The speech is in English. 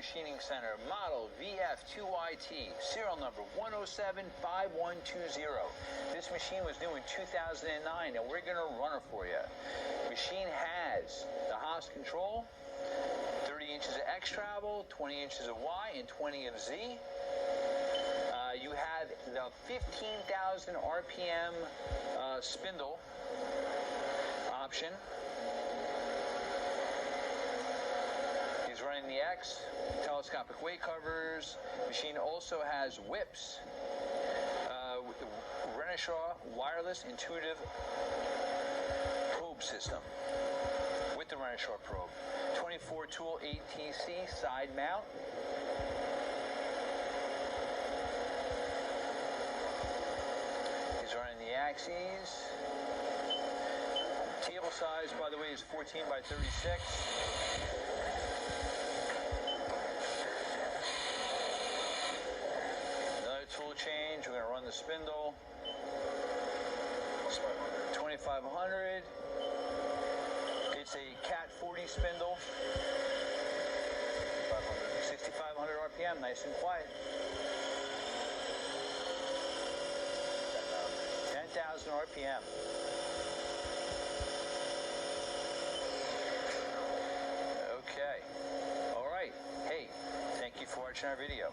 Machining Center, model VF-2YT, serial number 1075120. This machine was new in 2009, and we're going to run it for you. Machine has the Haas control, 30 inches of X travel, 20 inches of Y, and 20 of Z. You have the 15,000 RPM spindle option. He's running the X, telescopic weight covers. Machine also has whips with the Renishaw wireless intuitive probe system with the Renishaw probe. 24 tool ATC side mount. He's running the axes. Table size, by the way, is 14 by 36. Another tool change. We're going to run the spindle. 2500. It's a Cat 40 spindle. 6500 RPM, nice and quiet. 10,000 RPM. Okay. All right. Hey, thank you for watching our video.